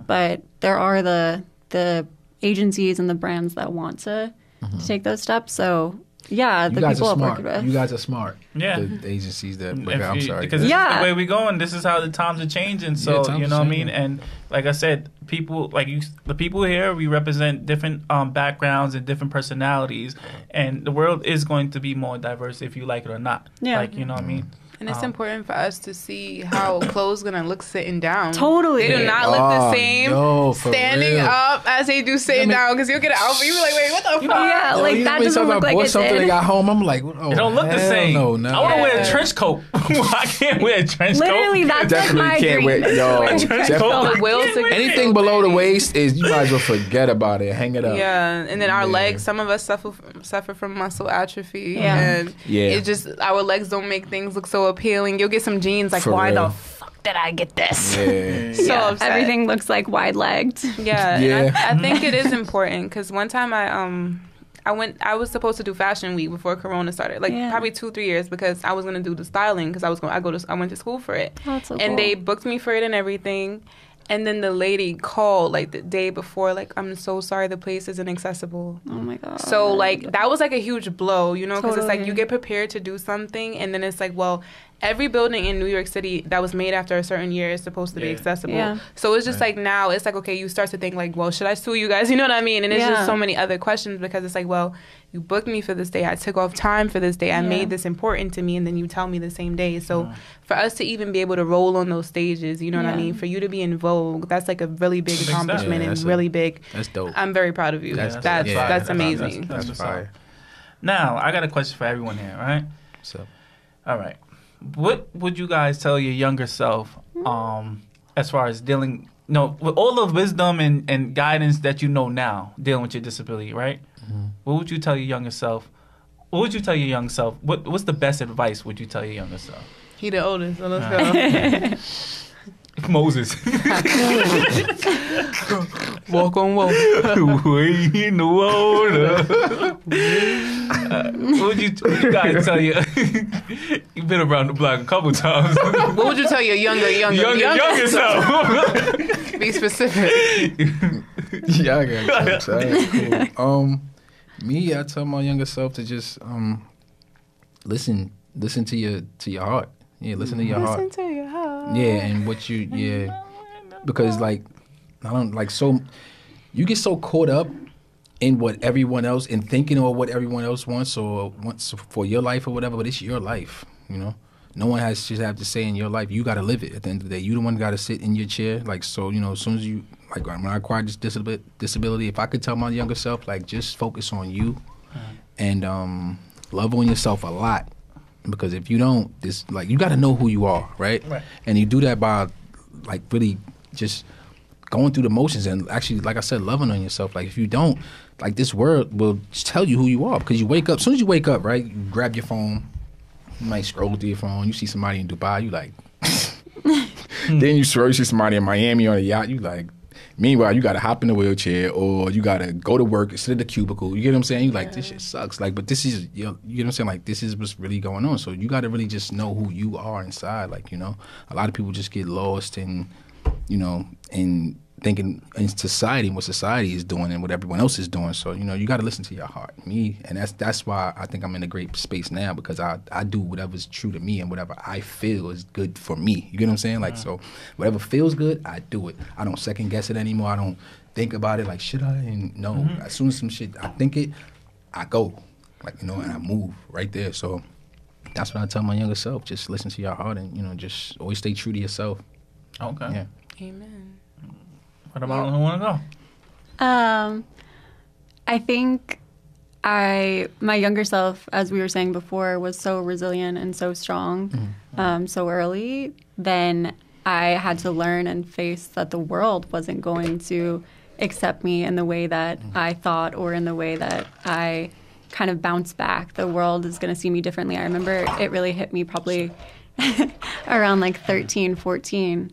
But there are the agencies and the brands that want to to take those steps. So yeah, You the guys people are I've smart. worked with. You guys are smart. Yeah. The agencies that. If I'm you- sorry. Because this is Yeah. the way we're going. This is how the times are changing. So Yeah, times you know are what I mean. changing. And like I said, people like you, the people here, we represent different backgrounds and different personalities, and the world is going to be more diverse if you like it or not. Yeah. Like you know what I mean. And it's important for us to see how clothes gonna look sitting down. Totally. They do not look the Oh, same yo, for standing real. up as they do sitting down. Because you'll get an outfit, you be like, wait, what the fuck? Yeah, Yo, like you know that how many doesn't times look I like bought it something did. and got home. I'm like, oh, It don't look the hell same. No, no. I want to wear a Yeah. trench coat. I can't wear a trench Literally, coat. that's like Definitely my can't dream. wear- is to yo, wear a definitely. trench coat. The wheels are Anything below the waist is you might as well forget about it. Hang it up. Yeah, and then our Yeah. legs. Some of us suffer from muscle atrophy, Yeah. and Yeah. it just our legs don't make things look so appealing. You'll get some jeans like, For why real. the fuck did I get this? Yeah. So Yeah, upset. everything looks like wide-legged. Yeah, Yeah. And I think it is important because one time I was supposed to do fashion week before Corona started, like Yeah. probably 2-3 years, because I was gonna do the styling because I went to school for it, Oh, that's so and cool. they booked me for it and everything. And then the lady called like the day before, like, I'm so sorry, the place isn't accessible. Oh my god. So like that was like a huge blow, you know, because it's like Totally. you get prepared to do something, and then it's like, well, every building in New York City that was made after a certain year is supposed to be Yeah. accessible. Yeah. So it's just like now it's like, okay, you start to think like, well, should I sue you guys? You know what I mean? And it's Yeah. just so many other questions because it's like, well, you booked me for this day. I took off time for this day. I Yeah. made this important to me, and then you tell me the same day. So for us to even be able to roll on those stages, you know what I Yeah. mean? For you to be in Vogue, that's like a really big Big step. accomplishment Yeah, and that's really big. That's dope. I'm very proud of you. That's That's dope. Yeah, that's that's amazing. That's That's what's up. fire. Now I got a question for everyone here. Right. So All right. What would you guys tell your younger self, as far as dealing, with all the wisdom and guidance that you know now, dealing with your disability, right? What would you tell your younger self? What would you tell your young self? What's the best advice would you tell your younger self? He the oldest, so let's go. Moses. Walk on walk. Way in the water. What would you guys tell you? You've been around the block a couple times. What would you tell your younger younger self. Be specific. yeah, I got jokes. All right, cool. Me, I tell my younger self to just listen to your heart. Yeah, listen to your heart. Listen to your heart. Yeah, and because like I don't like so you get so caught up in what everyone else in thinking or what everyone else wants for your life or whatever, but it's your life, you know. No one should have to say in your life. You got to live it. At the end of the day, you the one got to sit in your chair. Like so, you know, as soon as you like when I acquired this disability, if I could tell my younger self, like just focus on you and love on yourself a lot. Because if you don't, this like you got to know who you are, right? And you do that by like really just going through the motions and actually, like I said, loving on yourself. Like if you don't, like this world will just tell you who you are because you wake up. As soon as you wake up, right, you grab your phone, you might scroll through your phone. You see somebody in Dubai, you like. Then you see somebody in Miami on a yacht, you like. Meanwhile, you got to hop in the wheelchair or you got to go to work instead of the cubicle. You get what I'm saying? You like, this shit sucks. Like, but this is, you know what I'm saying? Like, this is what's really going on. So you got to really just know who you are inside. Like, you know, a lot of people just get lost in, you know, in thinking in society and what society is doing and what everyone else is doing. So, you know, you got to listen to your heart. Me, and that's why I think I'm in a great space now because I do whatever's true to me and whatever I feel is good for me. You get what I'm saying? Like, so whatever feels good, I do it. I don't second guess it anymore. I don't think about it like, should I? And no, as soon as some shit, I think it, I go. Like, you know, and I move right there. So that's what I tell my younger self. Just listen to your heart and, you know, just always stay true to yourself. Okay. Yeah. Amen. What about who want to go? I think my younger self, as we were saying before, was so resilient and so strong so early. Then I had to learn and face that the world wasn't going to accept me in the way that I thought or in the way that I kind of bounced back. The world is going to see me differently. I remember it really hit me probably around like 13, 14.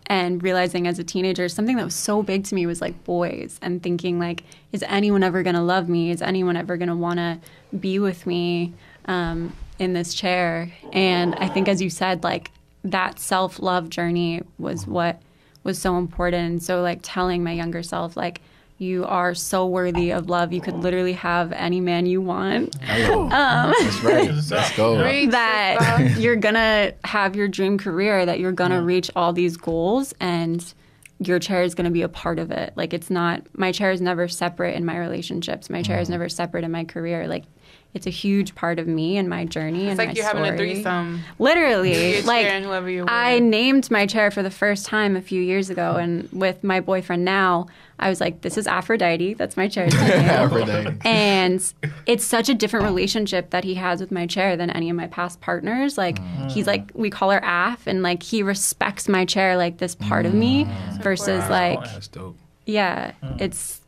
And realizing as a teenager, something that was so big to me was like boys and thinking like, is anyone ever going to love me? Is anyone ever going to want to be with me in this chair? And I think, as you said, like that self-love journey was what was so important. And so like telling my younger self, like, You are so worthy of love. You could literally have any man you want. That's right. Let's go. That you're going to have your dream career, that you're going to reach all these goals, and your chair is going to be a part of it. Like, it's not, my chair is never separate in my relationships. My chair is never separate in my career. Like, it's a huge part of me and my journey and my story. It's like you're having a threesome. Literally. Like, and whoever you're with. I named my chair for the first time a few years ago, and with my boyfriend now, I was like, this is Aphrodite. That's my chair's name. Aphrodite. And it's such a different relationship that he has with my chair than any of my past partners. Like, he's like, we call her Aph, and like, he respects my chair like this part of me versus like, That's dope. yeah, it's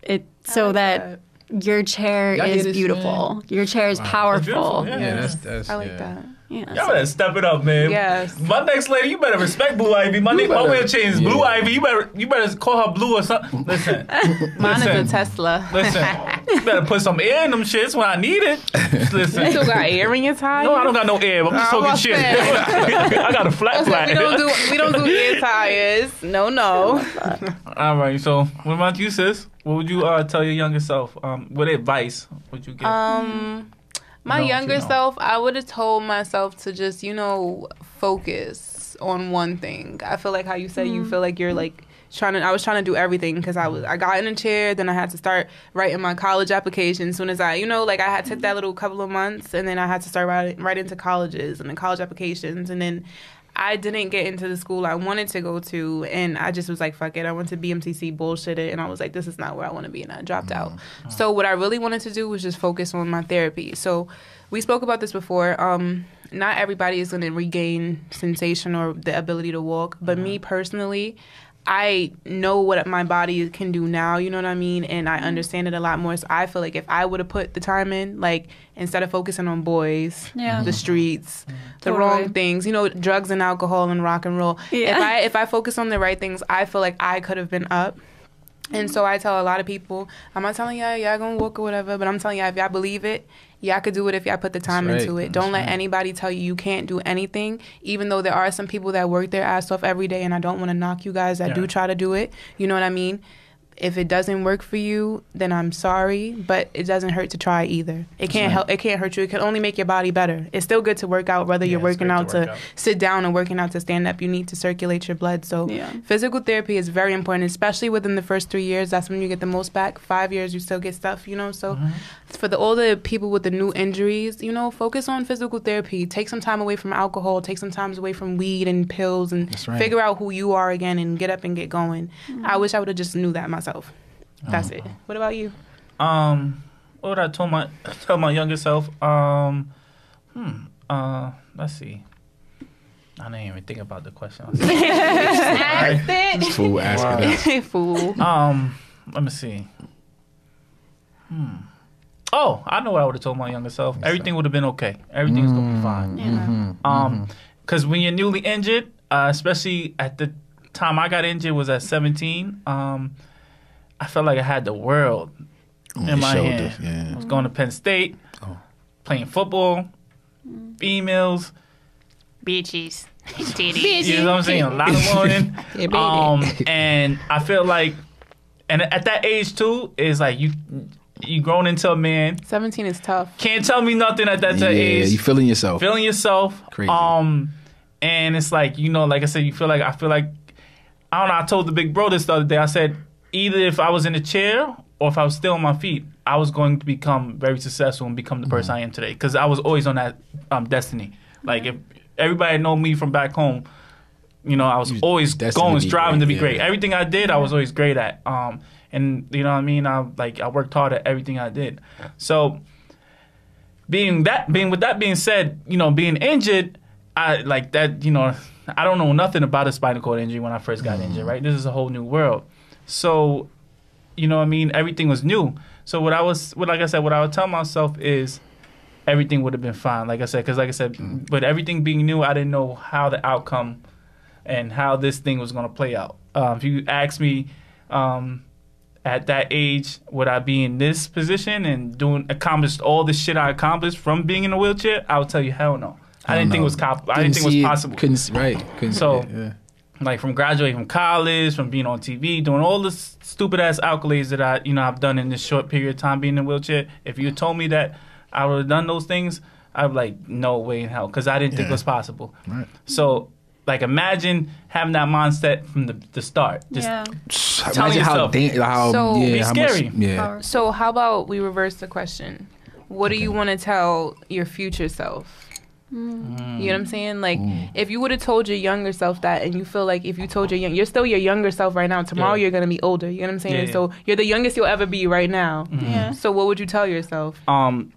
so that your chair Y'all hear is this, beautiful. man? Your chair is powerful. beautiful, yeah. Yeah, that's I like that. Yeah, Y'all better step it up, man. Yes. My next lady, you better respect Blue Ivy. My wheel chain is Blue Ivy. You better call her Blue or something. Listen. Mine listen, is a Tesla. Listen. You better put some air in them shits when I need it. Listen. You still got air in your tire? No, I don't got no air. I'm just talking shit. I got a flat. We don't do air tires. No. All right. So, what about you, sis? What would you tell your younger self? What advice would you give? My No, younger you know. self, I would have told myself to just, focus on one thing. I feel like how you said you feel like you're like I was trying to do everything because I got in a chair, then I had to start writing my college application as soon as I had took that little couple of months, and then I had to start right into colleges and the college applications, and then I didn't get into the school I wanted to go to, and I just was like, fuck it. I went to BMTC, bullshitted, and I was like, this is not where I want to be, and I dropped out. So what I really wanted to do was just focus on my therapy. So we spoke about this before. Not everybody is going to regain sensation or the ability to walk, but me personally, I know what my body can do now, you know what I mean? And I understand it a lot more. So I feel like if I would have put the time in, like, instead of focusing on boys, the streets, the wrong things, drugs and alcohol and rock and roll. Yeah. If I focus on the right things, I feel like I could have been up. And so I tell a lot of people, I'm not telling y'all gonna walk or whatever, but I'm telling y'all, if y'all believe it, y'all could do it if y'all put the time into it. Don't let anybody tell you can't do anything, even though there are some people that work their ass off every day, and I don't want to knock you guys that do try to do it. You know what I mean? If it doesn't work for you, then I'm sorry, but it doesn't hurt to try either. It can't help. It can't hurt you. It can only make your body better. It's still good to work out, whether you're working out to sit down or working out to stand up. You need to circulate your blood. So physical therapy is very important, especially within the first 3 years. That's when you get the most back. 5 years, you still get stuff, So for all the people with the new injuries, focus on physical therapy. Take some time away from alcohol. Take some time away from weed and pills, and figure out who you are again and get up and get going. I wish I would have just knew that myself. That's it. What about you? What would I tell my younger self? Let's see. I didn't even think about the question. Fool asking us. Fool. Let me see. Oh, I know what I would have told my younger self. Everything would have been okay. Everything's gonna be fine. Because when you're newly injured, especially at the time I got injured was at 17. I felt like I had the world in my hand. Yeah. I was going to Penn State, playing football, females, Bitches. you know what I'm saying? A lot of women. And I feel like, and at that age too, is like you grown into a man. 17 is tough. Can't tell me nothing at that age. Yeah, you feeling yourself. Feeling yourself. Crazy. And it's like, like I said, I feel like, I don't know, I told the big bro this the other day. I said, either if I was in a chair or if I was still on my feet, I was going to become very successful and become the person I am today. Because I was always on that destiny. Like, if everybody know me from back home, I was always striving to be great. Everything I did, I was always great at. And you know what I mean? I worked hard at everything I did. So, with that being said, being injured, I like that, I don't know nothing about a spinal cord injury when I first got injured, right? This is a whole new world. So, everything was new. So what I would tell myself is everything would have been fine. But everything being new, I didn't know how the outcome and how this thing was going to play out. If you ask me at that age, would I be in this position and accomplished all the shit I accomplished from being in a wheelchair? I would tell you, hell no. I didn't think it was possible. Couldn't see it. like from graduating from college, from being on TV, doing all the stupid ass accolades that I've done in this short period of time being in a wheelchair. If you told me that I would have done those things, I'd be like, no way in hell, because I didn't think it was possible. Right. So, like, imagine having that mindset from the start. Just telling yourself. So, be scary. So how about we reverse the question? What do you want to tell your future self? You know what I'm saying? Like, if you would have told your younger self that, and you feel like if you told you're still your younger self right now. Tomorrow you're gonna be older. You know what I'm saying? So you're the youngest you'll ever be right now. Yeah. So what would you tell yourself? Go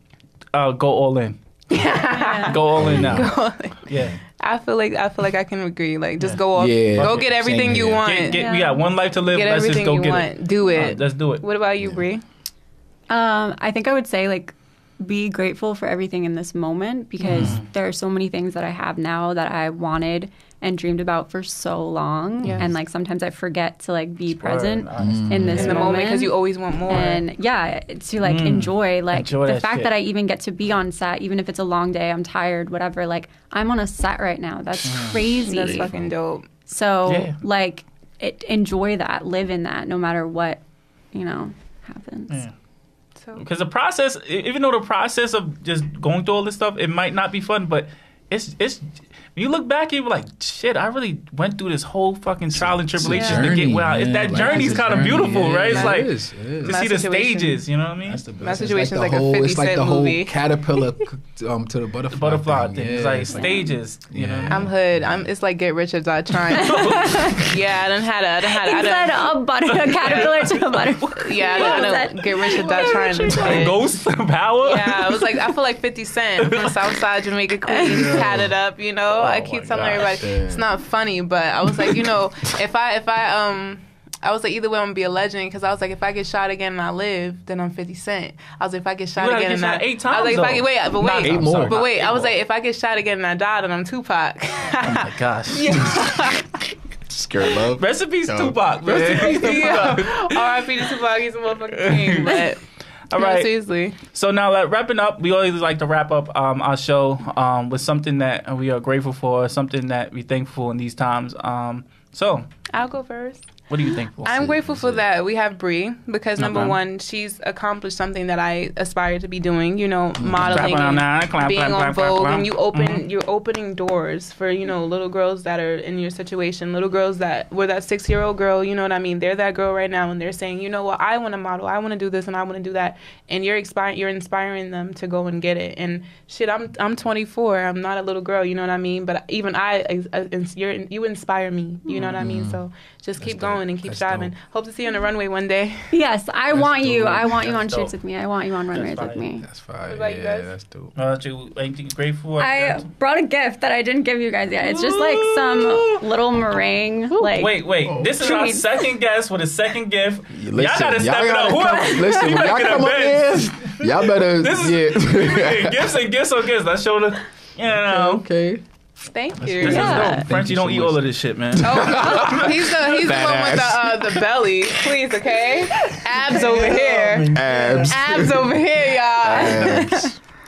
all in. Go all in now. Go all in. Yeah. I feel like I can agree. Like, just go off. Yeah. Go get everything you want. We got one life to live. Get Let's just everything go you get want. it. Do it. Let's do it. What about you, Bri? I think I would say, like, be grateful for everything in this moment, because there are so many things that I have now that I wanted and dreamed about for so long. Yes. And, like, sometimes I forget to, like, be present in this In the moment, because you always want more. And to like enjoy Enjoy the that fact shit. that I even get to be on set, even if it's a long day, I'm tired, whatever. Like, I'm on a set right now. That's crazy. That's fucking dope. So like, enjoy that, live in that, no matter what, happens. Yeah. So Because the process, even though the process of just going through all this stuff, it might not be fun, but it's when you look back, you're like, shit, I really went through this whole fucking trial and tribulations to get where I. That journey's kind of beautiful, right? It's like to see the stages, you know what I mean? That's the best. My situation's like a 50 It's like Cent the whole movie. caterpillar to the butterfly. Butterfly thing. thing. Yeah, It's like stages, you know. I'm hood. It's like get rich or die trying. Yeah, I done had a Caterpillar to a butterfly. Yeah, I done get rich or die trying. instead. Ghost power. Yeah, I was like, I feel like 50 Cent from Southside Jamaica, Queens, tatted up. You know, I keep telling everybody it's not funny, but I was like, if I was like, either way, I'm gonna be a legend, because I was like, if I get shot again and I live, then I'm 50 Cent. I was like, if I get shot again and I 8 times. I was like, Not 8 more. But wait, I was like, if I get shot again and I die, then I'm Tupac. Oh my gosh. Scared love. Recipes Tupac. Recipes Tupac. R.I.P. to Tupac, he's a motherfucking king. But All right. seriously. So now, wrapping up, we always like to wrap up our show with something that we are grateful for, something that we're thankful in these times. So I'll go first. what are you thankful for? I'm grateful for that we have Bri, because number Okay. one, she's accomplished something that I aspire to be doing, modeling Clap on and that. Clap, being clap, on clap, clap, Vogue, clap. and you're opening doors for, little girls that are in your situation, little girls that were that 6-year-old girl, you know what I mean? They're that girl right now, and they're saying, what, I want to model, I want to do this, and I want to do that, and you're inspiring them to go and get it. And shit, I'm 24, I'm not a little girl, you know what I mean? But even you inspire me, you know what I mean? So just keep going and keep striving. Hope to see you on the runway one day. Yes, I want you. dope. I want you on That's shoots dope. with me. I want you on runways with me. That's fine. What about you guys? That's dope. Anything you're grateful for? I brought a gift that I didn't give you guys yet. It's just like some little meringue. Like, Wait. This is our treats. second guest with a second gift. Listen, y'all gotta step it up. Listen, when y'all come up here, y'all better. This is gifts and gifts on gifts. Let's show the, Okay. Thank you. This Yeah. is dope. Frenchie, you don't so eat much. all of this shit, man. Oh, he's the one with the belly. Please, okay? Abs over here. Abs over here, y'all.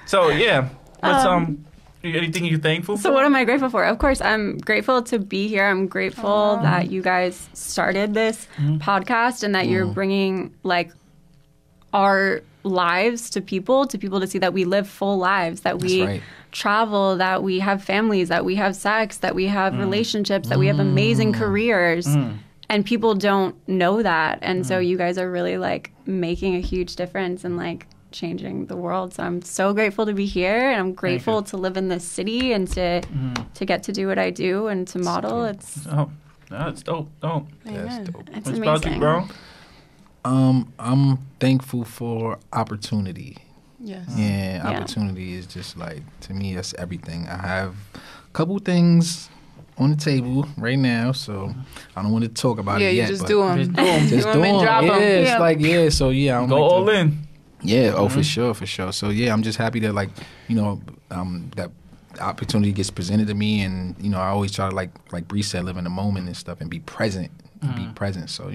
So yeah, what's anything you thankful for? so what am I grateful for? Of course, I'm grateful to be here. I'm grateful that you guys started this podcast and that you're bringing like our lives to people to see that we live full lives, that we right. travel, that we have families, that we have sex, that we have relationships, that we have amazing careers. And people don't know that. And so you guys are really like making a huge difference and like changing the world. So I'm so grateful to be here, and I'm grateful to live in this city and to get to do what I do and to model. It's That's dope. Dope. That's dope. it's What's about you, amazing. bro? I'm thankful for opportunity. Yes. Yeah, opportunity is just like, to me, that's everything. I have a couple things on the table right now, so I don't want to talk about it Yeah, yet. you just but do them. Just do 'em. Just Do do 'em and 'em. drop 'em. Yeah, it's Yeah. like, so yeah. I don't Go like to- all in. Yeah, for sure. So yeah, I'm just happy that like, that opportunity gets presented to me, and I always try to like Bri said, live in the moment and stuff and be present. Be present. So,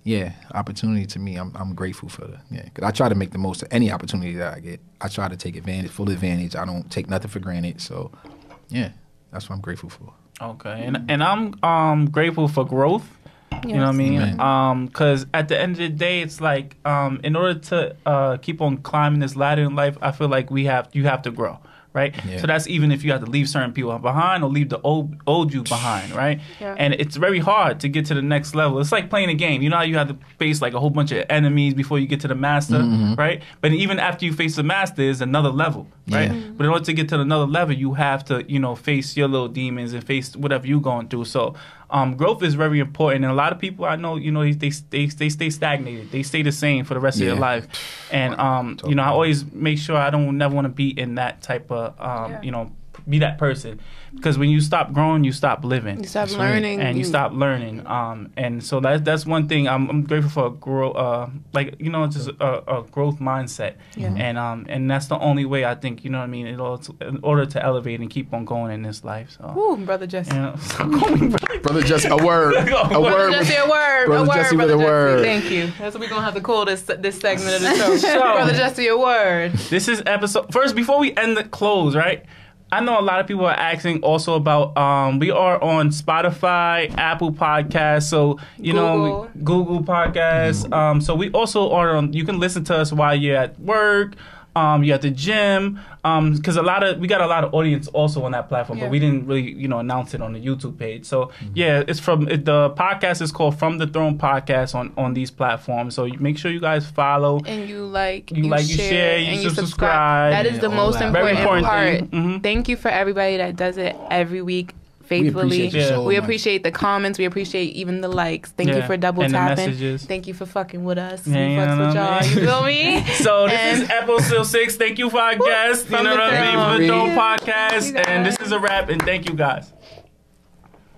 yeah, opportunity to me, I'm grateful for because I try to make the most of any opportunity that I get. I try to take full advantage. I don't take nothing for granted. So, yeah, that's what I'm grateful for. Okay, and I'm grateful for growth. You know what I mean? Because at the end of the day, it's like in order to keep on climbing this ladder in life, I feel like you have to grow. Right, so that's even if you have to leave certain people behind or leave the old you behind, right? Yeah. And it's very hard to get to the next level. It's like playing a game. You know how you have to face like a whole bunch of enemies before you get to the master, right? But even after you face the master, is another level, right? But in order to get to another level, you have to face your little demons and face whatever you're going through. So growth is very important, and a lot of people I know, they stay stagnated. They stay the same for the rest of their life, and I always make sure I never want to be in that type of be that person, because when you stop growing, you stop living. You stop learning, and you stop learning. And so that's one thing I'm grateful for. Just a growth mindset. And that's the only way I think. You know what I mean? In order to elevate and keep on going in this life. So. Ooh, brother Jesse. Brother Jesse, a word. A word. Brother Jesse, a word. Brother Jesse with a word. Thank you. That's what we're gonna have to call this segment of the show. Brother Jesse, a word. This is episode first. Before we end the close, right? I know a lot of people are asking also about, we are on Spotify, Apple Podcasts, so, Google Podcasts. So we also are on, you can listen to us while you're at work, you're at the gym, because we got a lot of audience also on that platform, but we didn't really, announce it on the YouTube page. So it's the podcast is called From the Throne Podcast on these platforms. So make sure you guys follow. And you share, you subscribe. That is the most important part. Thank you for everybody that does it every week. Faithfully, we appreciate the comments. We appreciate even the likes. Thank you for double tapping. Thank you for fucking with us. We fucks with y'all. You feel me? So this is episode 6. Thank you for our guests. From the Throne Podcast, and this is a wrap. And thank you guys.